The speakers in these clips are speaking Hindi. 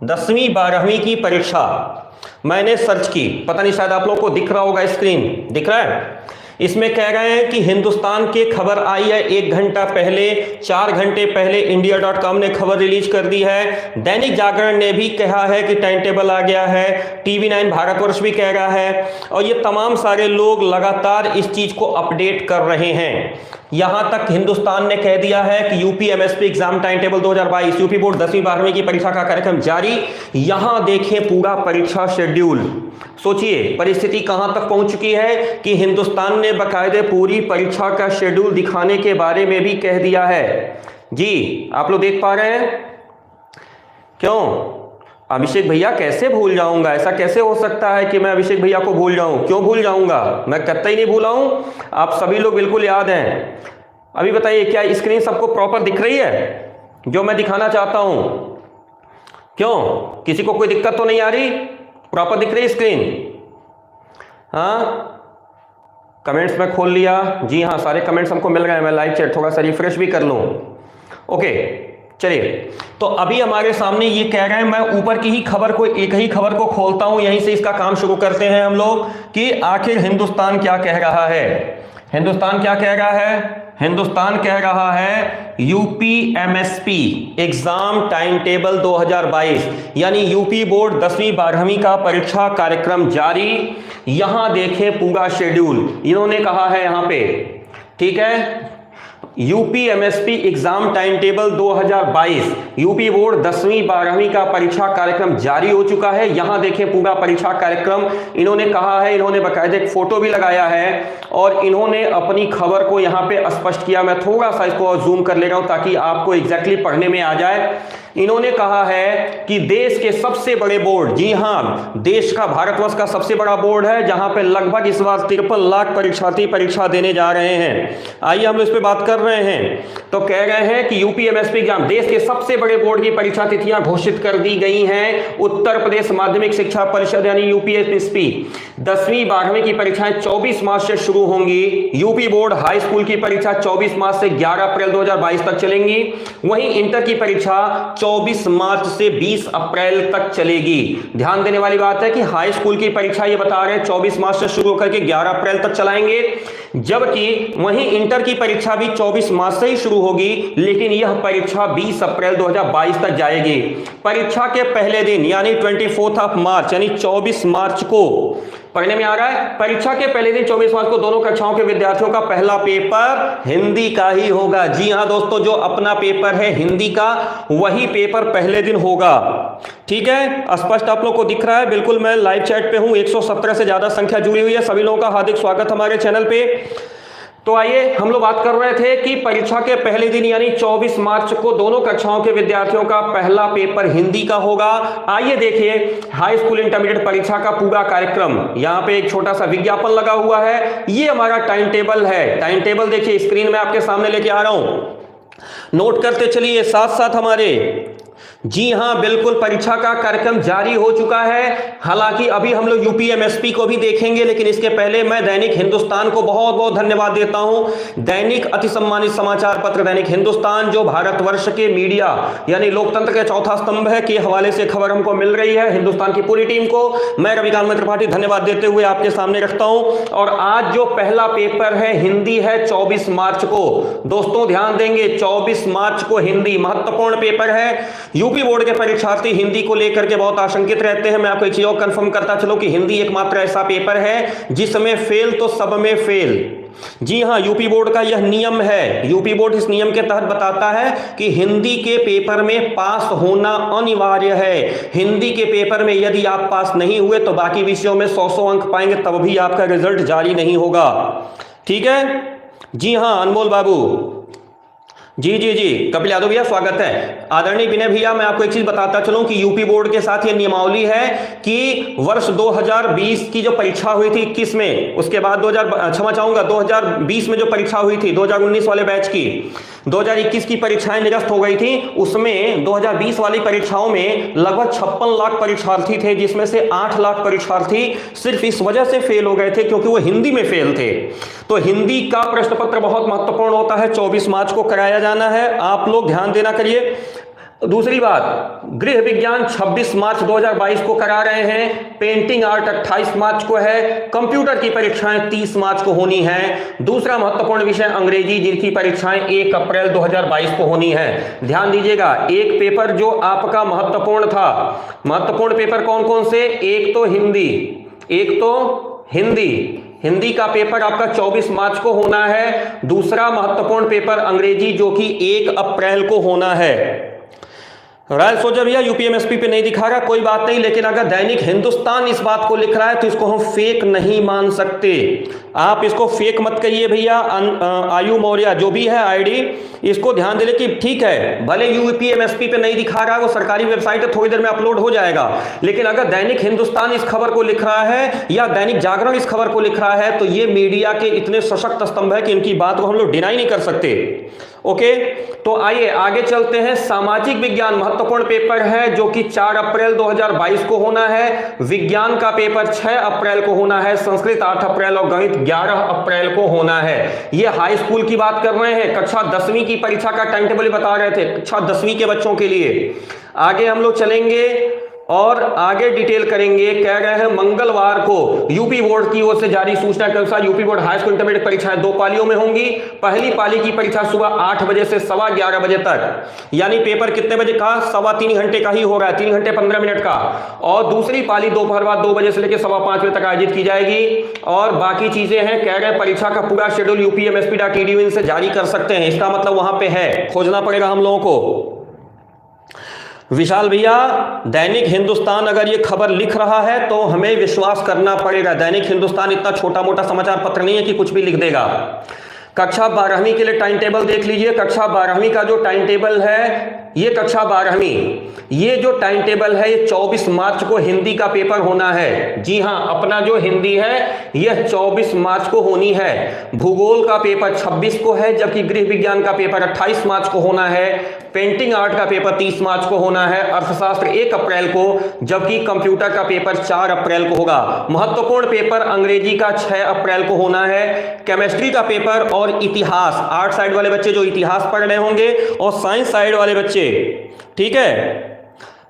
10वीं 12वीं की परीक्षा मैंने सर्च की, पता नहीं शायद आप लोगों को दिख रहा होगा, स्क्रीन दिख रहा है। इसमें कह रहे हैं कि हिंदुस्तान की खबर आई है 1 घंटा पहले, 4 घंटे पहले India.com ने खबर रिलीज कर दी है। दैनिक जागरण ने भी कहा है कि टाइम टेबल आ गया है, TV9 भारतवर्ष भी कह रहा है, और ये तमाम सारे लोग लगातार इस चीज को अपडेट कर रहे हैं। यहां तक हिंदुस्तान ने कह दिया है कि UP MSP exam time table 2022, UP board 10वीं 12वीं की परीक्षा का कार्यक्रम जारी। यहां देखें पूरा परीक्षा शेड्यूल। सोचिए परिस्थिति कहां तक पहुंच चुकी है कि हिंदुस्तान ने बाकायदे पूरी परीक्षा का शेड्यूल दिखाने के बारे में भी कह दिया है। जी आप लोग देख पा रहे हैं? क्यों अभिषेक भैया कैसे भूल जाऊंगा? ऐसा कैसे हो सकता है कि मैं अभिषेक भैया को भूल जाऊं? क्यों भूल जाऊंगा, मैं कतई नहीं भूला हूं। आप सभी लोग बिल्कुल याद हैं। अभी बताइए क्या स्क्रीन सबको प्रॉपर दिख रही है जो मैं दिखाना चाहता हूं? क्यों किसी को कोई दिक्कत तो नहीं आ रही? प्रॉपर दिख रही है स्क्रीन? हाँ कमेंट्स में खोल लिया। जी हाँ सारे कमेंट्स हमको मिल रहे हैं। मैं लाइव चैट थोड़ा सा रिफ्रेश भी कर लूं। ओके चलिए, तो अभी हमारे सामने ये कह रहे हैं, मैं ऊपर की ही खबर को, एक ही खबर को खोलता हूं, यहीं से इसका काम शुरू करते हैं हम लोग कि आखिर हिंदुस्तान क्या कह रहा है। हिंदुस्तान क्या कह रहा है? हिंदुस्तान कह रहा है UP MSP exam time table 2022, यानी यूपी बोर्ड 10वीं 12वीं का परीक्षा कार्यक्रम जारी। यहां देखें पूरा शेड्यूल इन्होंने कहा है यहां पे, ठीक है। UP MSP exam time table 2022, UP board 10वीं 12वीं का परीक्षा कार्यक्रम जारी हो चुका है। यहां देखें पूरा परीक्षा कार्यक्रम इन्होंने कहा है। इन्होंने बाकायदे एक फोटो भी लगाया है और इन्होंने अपनी खबर को यहां पे स्पष्ट किया। मैं थोड़ा सा इसको जूम कर ले रहा हूं ताकि आपको एग्जैक्टली पढ़ने में आ जाए। इन्होंने कहा है कि देश के सबसे बड़े बोर्ड, जी हां देश का, भारतवर्ष का सबसे बड़ा बोर्ड है जहां पे लगभग इस बार 53 लाख परीक्षार्थी परीक्षा देने जा रहे हैं। आइए हम इस पे बात कर रहे हैं। तो कह रहे हैं कि यूपी एमएसपी एग्जाम, देश के सबसे बड़े बोर्ड की परीक्षा तिथियां घोषित कर दी गई हैं। उत्तर प्रदेश माध्यमिक शिक्षा परिषद यानी यूपीएसपी 10वीं 12वीं की परीक्षाएं 24 मार्च से शुरू होंगी। यूपी बोर्ड हाई स्कूल की परीक्षा 24 मार्च से 11 अप्रैल 2022 तक चलेंगी। वहीं इंटर की परीक्षा 24 मार्च से 20 अप्रैल तक चलेगी। ध्यान देने वाली बात है कि हाई स्कूल की परीक्षा ये बता रहे हैं 24 मार्च से शुरू होकर के 11 अप्रैल तक चलाएंगे, जबकि वहीं इंटर की परीक्षा भी 24 मार्च से ही शुरू होगी, लेकिन यह परीक्षा 20 अप्रैल 2022 तक जाएगी। परीक्षा के पहले दिन यानी 24 मार्च यानी 24 मार्च को, पढ़ने में आ रहा है, परीक्षा के पहले दिन 24 मार्च को दोनों कक्षाओं के विद्यार्थियों का पहला पेपर हिंदी का ही होगा। जी हां दोस्तों, जो अपना पेपर है हिंदी का वही पेपर पहले दिन होगा। ठीक है, स्पष्ट आप लोग को दिख रहा है? बिल्कुल, मैं लाइव चैट पे हूं, 117 से ज्यादा संख्या जुड़ी हुई है। सभी लोगों का हार्दिक स्वागत हमारे चैनल पे। तो आइए हम लोग बात कर रहे थे कि परीक्षा के पहले दिन यानी 24 मार्च को दोनों कक्षाओं के विद्यार्थियों का पहला पेपर हिंदी का होगा। आइए देखिए हाई स्कूल इंटरमीडिएट परीक्षा का पूरा कार्यक्रम। यहां पे एक छोटा सा विज्ञापन लगा हुआ है, ये हमारा टाइम टेबल है। टाइम टेबल देखिए स्क्रीन में आपके सामने लेके आ रहा हूं, नोट करते चलिए साथ साथ हमारे। जी हां बिल्कुल, परीक्षा का कार्यक्रम जारी हो चुका है। हालांकि अभी हम लोग यूपी एमएसपी को भी देखेंगे, लेकिन इसके पहले मैं दैनिक हिंदुस्तान को बहुत बहुत धन्यवाद देता हूं। दैनिक अति सम्मानित समाचार पत्र दैनिक हिंदुस्तान, जो भारतवर्ष के मीडिया यानी लोकतंत्र का चौथा स्तंभ है, के हवाले से खबर हमको मिल रही है। हिंदुस्तान की पूरी टीम को मैं रविकांत त्रिपाठी धन्यवाद देते हुए आपके सामने रखता हूं। और आज जो पहला पेपर है हिंदी है 24 मार्च को। दोस्तों ध्यान देंगे, 24 मार्च को हिंदी महत्वपूर्ण पेपर है। यूपी बोर्ड के परीक्षार्थी हिंदी को लेकर के बहुत आशंकित रहते हैं। मैं आपको एक चीज और कंफर्म करता चलो कि हिंदी एकमात्र ऐसा पेपर है जिसमें फेल तो सब में फेल। जी हां, यूपी बोर्ड का यह नियम है। यूपी बोर्ड इस नियम के तहत बताता है कि हिंदी के पेपर में पास होना अनिवार्य है। हिंदी के पेपर में यदि आप पास नहीं हुए तो बाकी विषयों में 100 अंक पाएंगे, तब भी आपका रिजल्ट जारी नहीं होगा। ठीक है? जी हां अनमोल बाबू, जी जी जी, कपिल यादव भैया स्वागत है। आदरणीय विनय भैया, मैं आपको एक चीज बताता चलूं कि यूपी बोर्ड के साथ ये नियमावली है कि वर्ष 2020 की जो परीक्षा हुई थी 21 में, उसके बाद 2020 में जो परीक्षा हुई थी 2019 वाले बैच की, 2021 की परीक्षाएं निरस्त हो गई थी। उसमें 2020 वाली परीक्षाओं में लगभग 56 लाख परीक्षार्थी थे, जिसमें से 8 लाख परीक्षार्थी सिर्फ इस वजह से फेल हो गए थे क्योंकि वो हिंदी में फेल थे। तो हिंदी का प्रश्न पत्र बहुत महत्वपूर्ण होता है, 24 मार्च को कराया जाना है। आप लोग ध्यान देना करिए। दूसरी बात, गृह विज्ञान 26 मार्च 2022 को करा रहे हैं, पेंटिंग आर्ट 28 मार्च को है, कंप्यूटर की परीक्षाएं 30 मार्च को होनी है। दूसरा महत्वपूर्ण विषय अंग्रेजी, जिनकी परीक्षाएं 1 अप्रैल 2022 को होनी है। ध्यान दीजिएगा, एक पेपर जो आपका महत्वपूर्ण था, महत्वपूर्ण पेपर कौन कौन से, एक तो हिंदी का पेपर आपका 24 मार्च को होना है। दूसरा महत्वपूर्ण पेपर अंग्रेजी, जो कि 1 अप्रैल को होना है। रॉयल सोल्जर भैया यूपीएमएसपी पे नहीं दिखा रहा, कोई बात नहीं, लेकिन अगर दैनिक हिंदुस्तान इस बात को लिख रहा है तो इसको हम फेक नहीं मान सकते। आप इसको फेक मत कहिए भैया। आयु मौर्य जो भी है आईडी, इसको ध्यान दे कि ठीक है, भले यूपीएमएसपी पे नहीं दिखा रहा, वो सरकारी वेबसाइट है, थोड़ी देर में अपलोड हो जाएगा, लेकिन अगर दैनिक हिंदुस्तान इस खबर को लिख रहा है या दैनिक जागरण इस खबर को लिख रहा है तो ये मीडिया के इतने सशक्त स्तंभ है कि इनकी बात को हम लोग डिनाई नहीं कर सकते। ओके, तो आइए आगे चलते हैं। सामाजिक विज्ञान महत्वपूर्ण पेपर है, जो कि 4 अप्रैल 2022 को होना है। विज्ञान का पेपर 6 अप्रैल को होना है, संस्कृत 8 अप्रैल और गणित 11 अप्रैल को होना है। ये हाई स्कूल की बात कर रहे हैं, कक्षा 10वीं की परीक्षा का टाइम टेबल बता रहे थे, कक्षा 10वीं के बच्चों के लिए। आगे हम लोग चलेंगे और आगे डिटेल करेंगे। कह रहे हैं मंगलवार को यूपी बोर्ड की ओर से जारी सूचना के अनुसार UP board high school intermediate परीक्षाएं 2 पालियों में होंगी। पहली पाली की परीक्षा सुबह 8 बजे से 11:15 बजे तक, यानी पेपर कितने बजे का, 3.25 घंटे का ही हो रहा है, 3 घंटे 15 मिनट का। और दूसरी पाली दोपहर बाद 2 बजे से लेकर 5:15 बजे तक आयोजित की जाएगी। और बाकी चीजें हैं, कह रहे हैं परीक्षा का पूरा शेड्यूल UPMSP.edu इन से जारी कर सकते हैं। इसका मतलब वहां पे है, खोजना पड़ेगा हम लोगों को। विशाल भैया, दैनिक हिंदुस्तान अगर ये खबर लिख रहा है तो हमें विश्वास करना पड़ेगा। दैनिक हिंदुस्तान इतना छोटा मोटा समाचार पत्र नहीं है कि कुछ भी लिख देगा। कक्षा 12वीं के लिए टाइम टेबल देख लीजिए। कक्षा 12वीं का जो टाइम टेबल है, ये कक्षा 12वीं, ये जो टाइम टेबल है, ये 24 मार्च को हिंदी का पेपर होना है। जी हां, अपना जो हिंदी है यह 24 मार्च को होनी है। भूगोल का पेपर 26 को है, जबकि गृह विज्ञान का पेपर 28 मार्च को होना है। पेंटिंग आर्ट का पेपर 30 मार्च को होना है। अर्थशास्त्र 1 अप्रैल को, जबकि कंप्यूटर का पेपर 4 अप्रैल को होगा। महत्वपूर्ण पेपर अंग्रेजी का 6 अप्रैल को होना है। केमिस्ट्री का पेपर और इतिहास, आर्ट साइड वाले बच्चे जो इतिहास पढ़ रहे होंगे और साइंस साइड वाले बच्चे, ठीक है।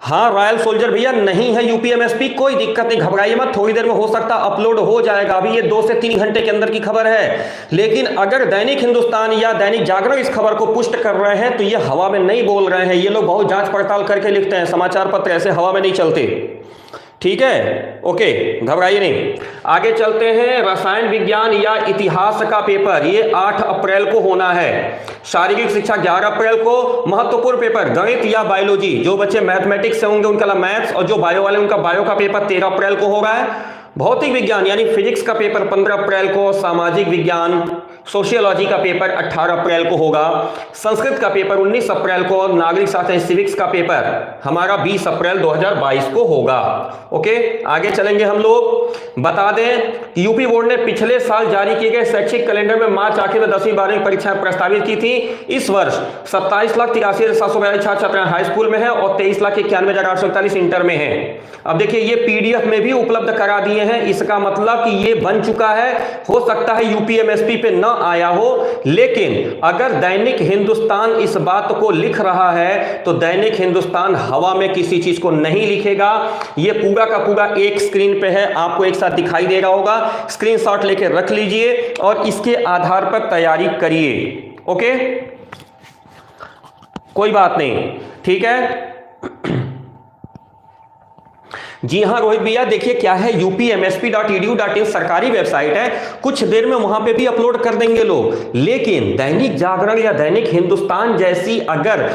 हाँ रॉयल सोल्जर भैया, नहीं है यूपीएमएसपी, कोई दिक्कत नहीं, घबराइए मत, थोड़ी देर में हो सकता अपलोड हो जाएगा। अभी ये 2 से 3 घंटे के अंदर की खबर है। लेकिन अगर दैनिक हिंदुस्तान या दैनिक जागरण इस खबर को पुष्ट कर रहे हैं तो ये हवा में नहीं बोल रहे हैं। ये लोग बहुत जांच पड़ताल करके लिखते हैं, समाचार पत्र ऐसे हवा में नहीं चलते, ठीक है। ओके, घबराइए नहीं। आगे चलते हैं। रसायन विज्ञान या इतिहास का पेपर, ये 8 अप्रैल को होना है। शारीरिक शिक्षा 11 अप्रैल को। महत्वपूर्ण पेपर गणित या बायोलॉजी, जो बच्चे मैथमेटिक्स से होंगे उनका मैथ्स, और जो बायो वाले उनका बायो का पेपर 13 अप्रैल को हो रहा है। भौतिक विज्ञान यानी फिजिक्स का पेपर 15 अप्रैल को। सामाजिक विज्ञान सोशियोलॉजी का पेपर 18 अप्रैल को होगा। संस्कृत का पेपर 19 अप्रैल को और नागरिक शास्त्र सिविक्स का पेपर हमारा 20 अप्रैल 2022 को होगा। ओके, आगे चलेंगे हम लोग। बता दें यूपी बोर्ड ने पिछले साल जारी किए गए शैक्षिक कैलेंडर में मार्च आखिर में 10वीं 12वीं परीक्षाएं प्रस्तावित की थी। इस वर्ष 27,83,742 छात्र छात्राएं हाई स्कूल में है और 23,91,841 इंटर में है। अब देखिए ये पीडीएफ में भी उपलब्ध करा दिए हैं, इसका मतलब कि ये बन चुका है। हो सकता है यूपीएमएसपी पे न आया हो, लेकिन अगर दैनिक हिंदुस्तान इस बात को लिख रहा है तो दैनिक हिंदुस्तान हवा में किसी चीज को नहीं लिखेगा। ये पूरा का पूरा एक स्क्रीन पे है, आपको एक साथ दिखाई दे रहा होगा। स्क्रीनशॉट लेके रख लीजिए और इसके आधार पर तैयारी करिए। ओके, कोई बात नहीं, ठीक है। जी हां रोहित भैया, देखिए क्या है, upmsp.edu.in सरकारी वेबसाइट है, कुछ देर में वहां पे भी अपलोड कर देंगे लोग। लेकिन दैनिक जागरण या दैनिक हिंदुस्तान जैसी अगर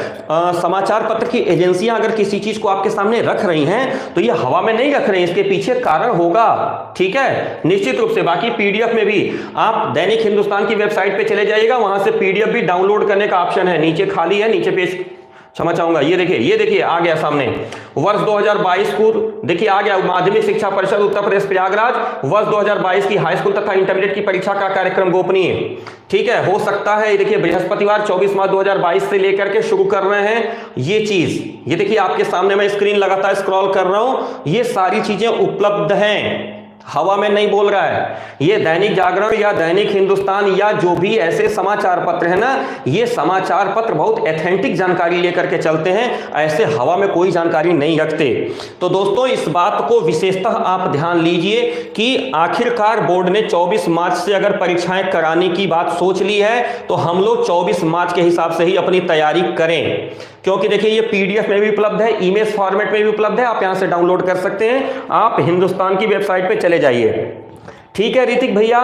समाचार पत्र की एजेंसियां अगर किसी चीज को आपके सामने रख रही हैं तो ये हवा में नहीं रख रहे हैं, इसके पीछे कारण होगा, ठीक है, निश्चित रूप से। बाकी पीडीएफ में भी आप दैनिक हिंदुस्तान की वेबसाइट पे चले जाइएगा, वहां से पीडीएफ भी डाउनलोड करने का ऑप्शन है, नीचे खाली है, नीचे पेज क्षमा चाहूंगा, ये देखिए आ गया सामने। वर्ष 2022 को देखिए आ गया, माध्यमिक शिक्षा परिषद उत्तर प्रदेश प्रयागराज वर्ष 2022 की हाई स्कूल तथा इंटरमीडिएट की परीक्षा का कार्यक्रम गोपनीय, ठीक है। हो सकता है ये देखिए बृहस्पतिवार 24 मार्च 2022 से लेकर के शुरू कर रहे हैं ये चीज। ये देखिए आपके सामने मैं स्क्रीन लगातार स्क्रॉल कर रहा हूं, ये सारी चीजें उपलब्ध हैं, हवा में नहीं बोल रहा है। ये दैनिक जागरण या दैनिक हिंदुस्तान या जो भी ऐसे समाचार पत्र है ना, ये समाचार पत्र बहुत एथेंटिक जानकारी लेकर के चलते हैं, ऐसे हवा में कोई जानकारी नहीं रखते। तो दोस्तों इस बात को विशेषतः आप ध्यान लीजिए कि आखिरकार बोर्ड ने 24 मार्च से अगर परीक्षाएं कराने की बात सोच ली है तो हम लोग 24 मार्च के हिसाब से ही अपनी तैयारी करें, क्योंकि देखिए ये पीडीएफ में भी उपलब्ध है, इमेज फॉर्मेट में भी उपलब्ध है, आप यहां से डाउनलोड कर सकते हैं। आप हिंदुस्तान की वेबसाइट पे चले जाइए। ठीक है ऋतिक भैया,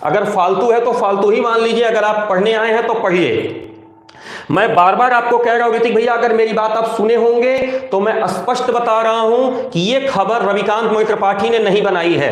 अगर फालतू है तो फालतू ही मान लीजिए, अगर आप पढ़ने आए हैं तो पढ़िए। मैं बार बार आपको कह रहा हूं ऋतिक भैया, अगर मेरी बात आप सुने होंगे तो मैं स्पष्ट बता रहा हूं कि यह खबर रविकांत मोहित त्रिपाठी ने नहीं बनाई है।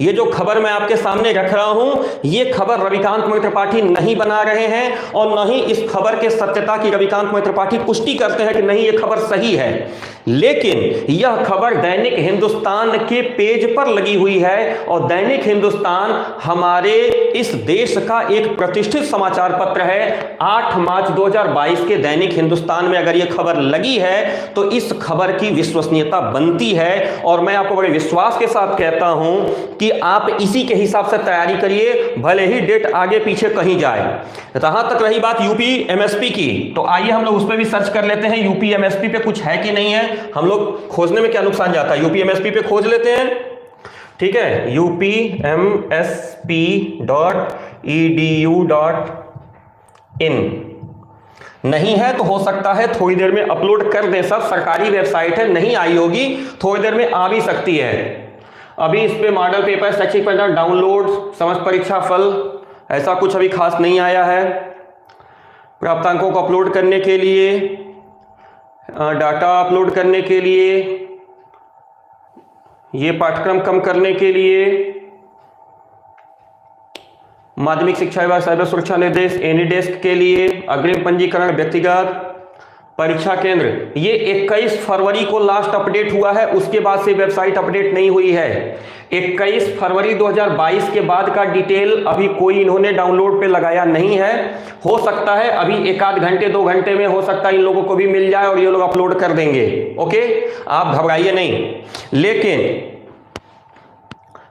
यह जो खबर मैं आपके सामने रख रहा हूं, यह खबर रविकांत मोहित त्रिपाठी नहीं बना रहे हैं और न ही इस खबर के सत्यता की रविकांत मोहित त्रिपाठी पुष्टि करते हैं कि नहीं यह खबर सही है। लेकिन यह खबर दैनिक हिंदुस्तान के पेज पर लगी हुई है और दैनिक हिंदुस्तान हमारे इस देश का एक प्रतिष्ठित समाचार पत्र है। 8 मार्च 2022 के दैनिक हिंदुस्तान में अगर यह खबर लगी है तो इस खबर की विश्वसनीयता बनती है और मैं आपको बड़े विश्वास के साथ कहता हूं कि आप इसी के हिसाब से तैयारी करिए, भले ही डेट आगे पीछे कहीं जाए। जहां तक रही बात यूपी एमएसपी की, तो आइए हम लोग उस पर भी सर्च कर लेते हैं यूपी एमएसपी पे कुछ है कि नहीं है। हम लोग खोजने में क्या नुकसान जाता है, यूपी एमएसपी पे खोज लेते हैं। ठीक है, upmsp.edu.in नहीं है तो हो सकता है थोड़ी देर में अपलोड कर दें, सब सरकारी वेबसाइट है, नहीं आई होगी, थोड़ी देर में आ भी सकती है। अभी इस पे मॉडल पेपर, शैक्षिक परिणाम डाउनलोड, समस्त परीक्षा फल, ऐसा कुछ अभी खास नहीं आया है। प्राप्तांकों को अपलोड करने के लिए, डाटा अपलोड करने के लिए, ये पाठ्यक्रम कम करने के लिए, माध्यमिक शिक्षा विभाग साइबर सुरक्षा निर्देश एनीडेस्क के लिए, अग्रिम पंजीकरण व्यक्तिगत परीक्षा केंद्र, ये 21 फरवरी को लास्ट अपडेट हुआ है, उसके बाद से वेबसाइट अपडेट नहीं हुई है। 21 फरवरी 2022 के बाद का डिटेल अभी कोई इन्होंने डाउनलोड पे लगाया नहीं है। हो सकता है अभी 1 घंटे 2 घंटे में हो सकता है इन लोगों को भी मिल जाए और ये लोग अपलोड कर देंगे। ओके, आप घबराइए नहीं। लेकिन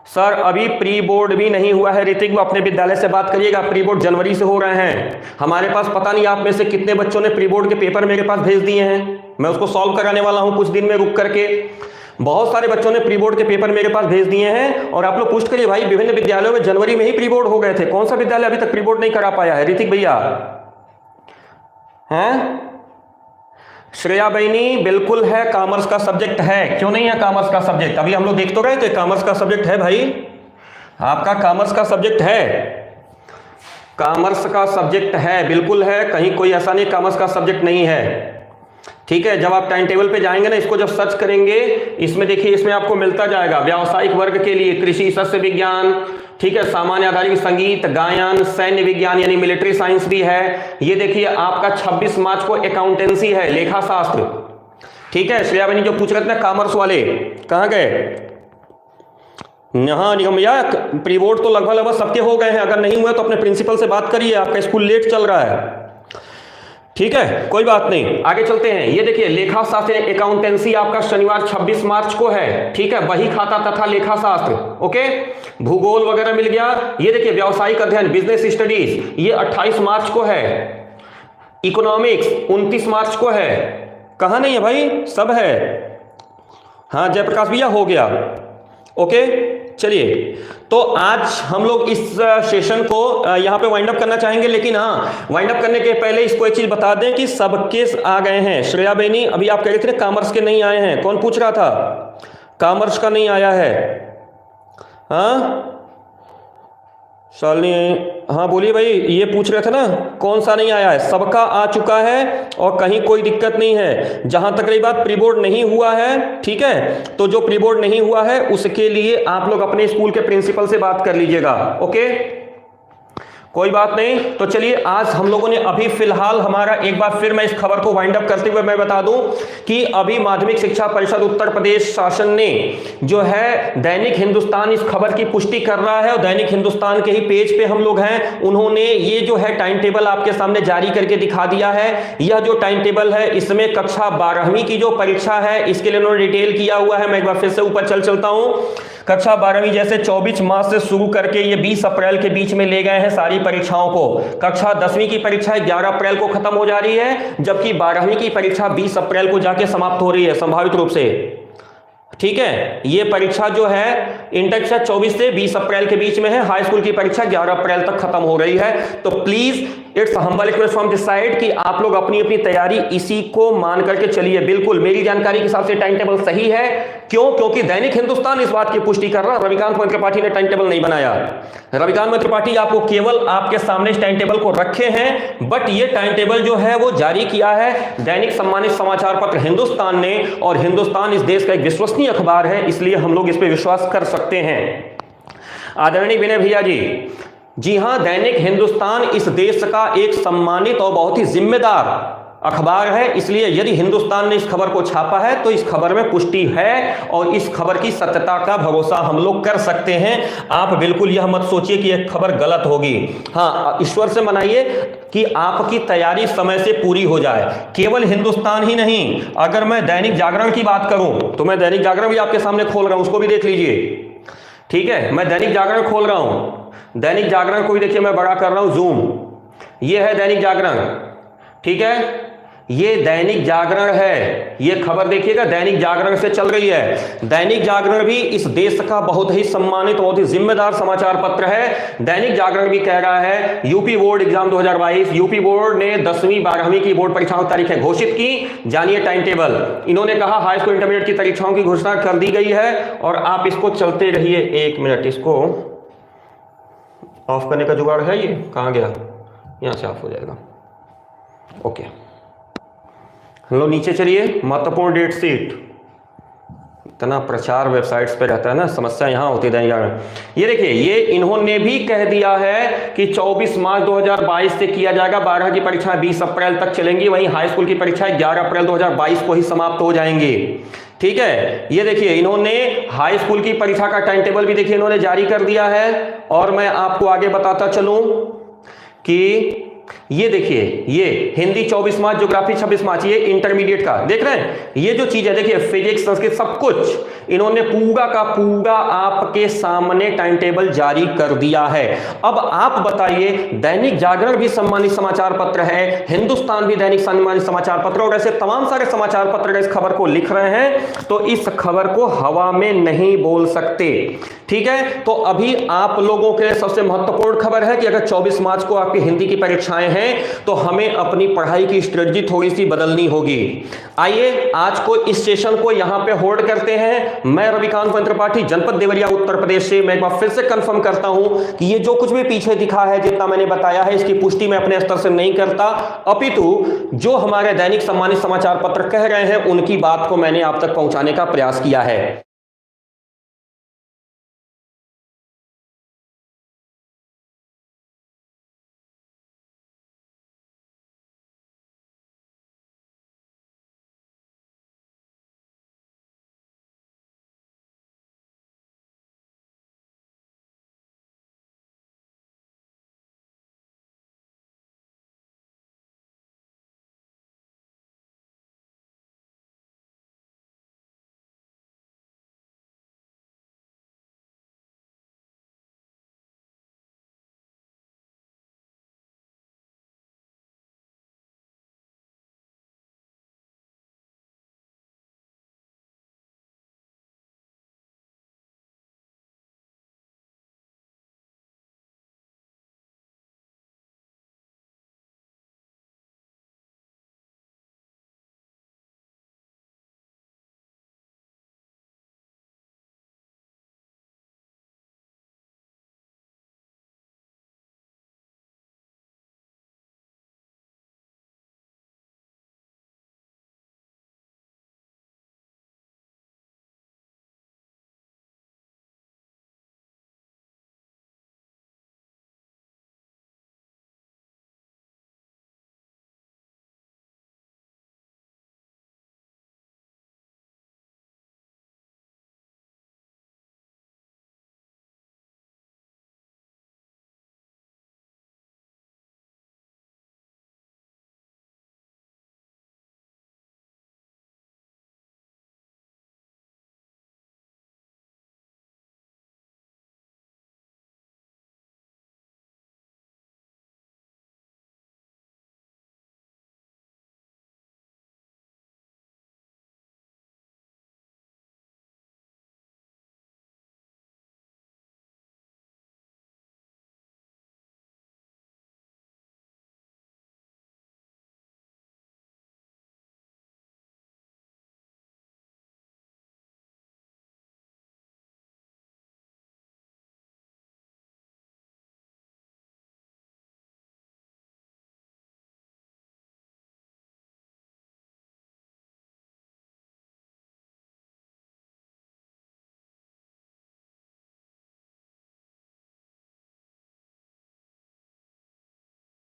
सर अभी प्री बोर्ड भी नहीं हुआ है ऋतिक, वो अपने विद्यालय से बात करिएगा, प्री बोर्ड जनवरी से हो रहे हैं। हमारे पास पता नहीं आप में से कितने बच्चों ने प्री बोर्ड के पेपर मेरे पास भेज दिए हैं, मैं उसको सॉल्व कराने वाला हूं कुछ दिन में रुक करके। बहुत सारे बच्चों ने प्री बोर्ड के पेपर मेरे पास भेज दिए हैं और आप लोग पूछ करिए भाई, विभिन्न विद्यालयों में जनवरी में ही प्री बोर्ड हो गए थे, कौन सा विद्यालय अभी तक प्री बोर्ड नहीं करा पाया है ऋतिक भैया? हैं श्रेया बहनी, बिल्कुल है, कॉमर्स का सब्जेक्ट है, क्यों नहीं है कॉमर्स का सब्जेक्ट? अभी हम लोग देख तो रहे थे, कॉमर्स का सब्जेक्ट है भाई, आपका कॉमर्स का सब्जेक्ट है, कॉमर्स का सब्जेक्ट है, बिल्कुल है, कहीं कोई ऐसा नहीं कॉमर्स का सब्जेक्ट नहीं है। ठीक है, जब आप टाइम टेबल पे जाएंगे ना, इसको जब सर्च करेंगे, इसमें देखिए, इसमें आपको मिलता जाएगा व्यावसायिक वर्ग के लिए कृषि, सस्य विज्ञान, ठीक है, सामान्य आधारिक संगीत, गायन, सैन्य विज्ञान यानी मिलिट्री साइंस भी है। ये देखिए आपका 26 मार्च को अकाउंटेंसी है, लेखा शास्त्र। ठीक है, श्रेया बनी जो पूछ रहे थे कॉमर्स वाले कहां गए? यहाँ निगम भैया, प्री बोर्ड तो लगभग सबके हो गए हैं, अगर नहीं हुए तो अपने प्रिंसिपल से बात करिए, आपका स्कूल लेट चल रहा है। ठीक है, कोई बात नहीं, आगे चलते हैं। ये देखिए लेखा शास्त्र अकाउंटेंसी आपका शनिवार 26 मार्च को है। ठीक है, बही खाता तथा लेखा शास्त्र, ओके, भूगोल वगैरह मिल गया। ये देखिए व्यावसायिक अध्ययन बिजनेस स्टडीज, ये 28 मार्च को है। इकोनॉमिक्स 29 मार्च को है। कहां नहीं है भाई, सब है। हाँ जयप्रकाश भैया हो गया। ओके, चलिए, तो आज हम लोग इस सेशन को यहां पे वाइंड अप करना चाहेंगे, लेकिन हाँ वाइंड अप करने के पहले इसको एक चीज बता दें कि सबके आ गए हैं। श्रेया बेनी, अभी आप कह रहे थे कॉमर्स के नहीं आए हैं, कौन पूछ रहा था कॉमर्स का नहीं आया है? हाँ शालिनी, हाँ बोलिए भाई, ये पूछ रहे थे ना कौन सा नहीं आया है? सबका आ चुका है और कहीं कोई दिक्कत नहीं है। जहां तक रही बात प्री बोर्ड नहीं हुआ है, ठीक है, तो जो प्री बोर्ड नहीं हुआ है उसके लिए आप लोग अपने स्कूल के प्रिंसिपल से बात कर लीजिएगा। ओके, कोई बात नहीं। तो चलिए, आज हम लोगों ने अभी फिलहाल हमारा, एक बार फिर मैं इस खबर को वाइंड अप करते हुए मैं बता दूं कि अभी माध्यमिक शिक्षा परिषद उत्तर प्रदेश शासन ने जो है दैनिक हिंदुस्तान इस खबर की पुष्टि कर रहा है और दैनिक हिंदुस्तान के ही पेज पे हम लोग हैं, उन्होंने ये जो है टाइम टेबल आपके सामने जारी करके दिखा दिया है। यह जो टाइम टेबल है इसमें कक्षा 12वीं की जो परीक्षा है इसके लिए उन्होंने डिटेल किया हुआ है। मैं एक बार फिर से ऊपर चलता हूं। कक्षा 12वीं जैसे 24 मार्च से शुरू करके ये 20 अप्रैल के बीच में ले गए हैं सारी परीक्षाओं को। कक्षा 10वीं की परीक्षा 11 अप्रैल को खत्म हो जा रही है, जबकि 12वीं की परीक्षा 20 अप्रैल को जाके समाप्त हो रही है संभावित रूप से। ठीक है, ये परीक्षा जो है इंटर कक्षा 24 से 20 अप्रैल के बीच में है, हाई स्कूल की परीक्षा 11 अप्रैल तक खत्म हो रही है। तो please it's humble request from this side कि आप लोग अपनी अपनी तैयारी इसी को मान करके चलिए। बिल्कुल मेरी जानकारी के हिसाब से टाइम टेबल सही है। क्यों? क्योंकि दैनिक हिंदुस्तान इस बात की पुष्टि कर रहा, रविकांत मोहन त्रिपाठी ने टाइम टेबल नहीं बनाया। रविकांत मोहन त्रिपाठी आपको केवल आपके सामने इस टाइम टेबल को रखे हैं, बट ये टाइम टेबल जो है वो जारी किया है दैनिक सम्मानित समाचार पत्र हिंदुस्तान ने, और हिंदुस्तान इस देश का एक विश्वसनीय अखबार है, इसलिए हम लोग इस पर विश्वास कर सकते हैं। आदरणीय विनय भैया जी हां, दैनिक हिंदुस्तान इस देश का एक सम्मानित और बहुत ही जिम्मेदार अखबार है, इसलिए यदि हिंदुस्तान ने इस खबर को छापा है तो इस खबर में पुष्टि है और इस खबर की सत्यता का भरोसा हम लोग कर सकते हैं। आप बिल्कुल यह मत सोचिए कि यह खबर गलत होगी। हाँ, ईश्वर से मनाइए कि आपकी तैयारी समय से पूरी हो जाए। केवल हिंदुस्तान ही नहीं, अगर मैं दैनिक जागरण की बात करूं तो मैं दैनिक जागरण भी आपके सामने खोल रहा हूं, उसको भी देख लीजिए। ठीक है, मैं दैनिक जागरण खोल रहा हूं, दैनिक जागरण को भी देखिए मैं बड़ा कर रहा हूं जूम। ये है दैनिक जागरण, ठीक है, ये दैनिक जागरण है, ये खबर देखिएगा दैनिक जागरण से चल रही है। दैनिक जागरण भी इस देश का बहुत ही सम्मानित, बहुत ही जिम्मेदार समाचार पत्र है। दैनिक जागरण भी कह रहा है UP board exam 2022, UP board ने 10वीं 12वीं की बोर्ड परीक्षाओं की तारीखें घोषित की। जानिए टाइम टेबल। इन्होंने कहा हाई स्कूल इंटरमीडिएट की परीक्षाओं की घोषणा कर दी गई है, और आप इसको चलते रहिए। 1 मिनट, इसको ऑफ करने का जुगाड़ है, ये कहां गया? यहां से ऑफ हो जाएगा। ओके, हम लोग नीचे चलिए। महत्वपूर्ण डेट शीट, इतना प्रचार वेबसाइट्स पे रहता है ना, समस्या यहां होती है। ये देखिए, ये इन्होंने भी कह दिया है कि 24 मार्च 2022 से किया जाएगा। 12 की परीक्षा 20 अप्रैल तक चलेंगी, वहीं हाई स्कूल की परीक्षा 11 अप्रैल 2022 को ही समाप्त हो जाएंगे। ठीक है, ये देखिए इन्होंने हाई स्कूल की परीक्षा का टाइम टेबल भी देखिए इन्होंने जारी कर दिया है। और मैं आपको आगे बताता चलूं कि ये देखिए, ये हिंदी 24 मार्च, ज्योग्राफी 26 मार्च, ये इंटरमीडिएट का देख रहे हैं। ये जो चीज है देखिए, फिजिक्स, संस्कृत, सब कुछ इन्होंने पूरा का पूरा आपके सामने टाइम टेबल जारी कर दिया है। अब आप बताइए, दैनिक जागरण भी सम्मानित समाचार पत्र है, हिंदुस्तान भी दैनिक सम्मानित समाचार पत्र, और ऐसे तमाम सारे समाचार पत्र इस खबर को लिख रहे हैं, तो इस खबर को हवा में नहीं बोल सकते। ठीक है, तो अभी आप लोगों के लिए सबसे महत्वपूर्ण खबर है कि अगर 24 मार्च को आपकी हिंदी की परीक्षाएं हैं तो हमें अपनी पढ़ाई की स्ट्रेटजी थोड़ी सी बदलनी होगी। आइए आज को इस सेशन को यहां पे होल्ड करते हैं। मैं रविकांत मोहन त्रिपाठी, जनपद देवरिया, उत्तर प्रदेश से। मैं एक बार फिर से कंफर्म करता हूं कि ये जो कुछ भी पीछे दिखा है, जितना मैंने बताया है, इसकी पुष्टि मैं अपने स्तर से नहीं करता, अपितु जो हमारे दैनिक सम्मानित समाचार पत्र कह रहे हैं उनकी बात को मैंने आप तक पहुंचाने का प्रयास किया है।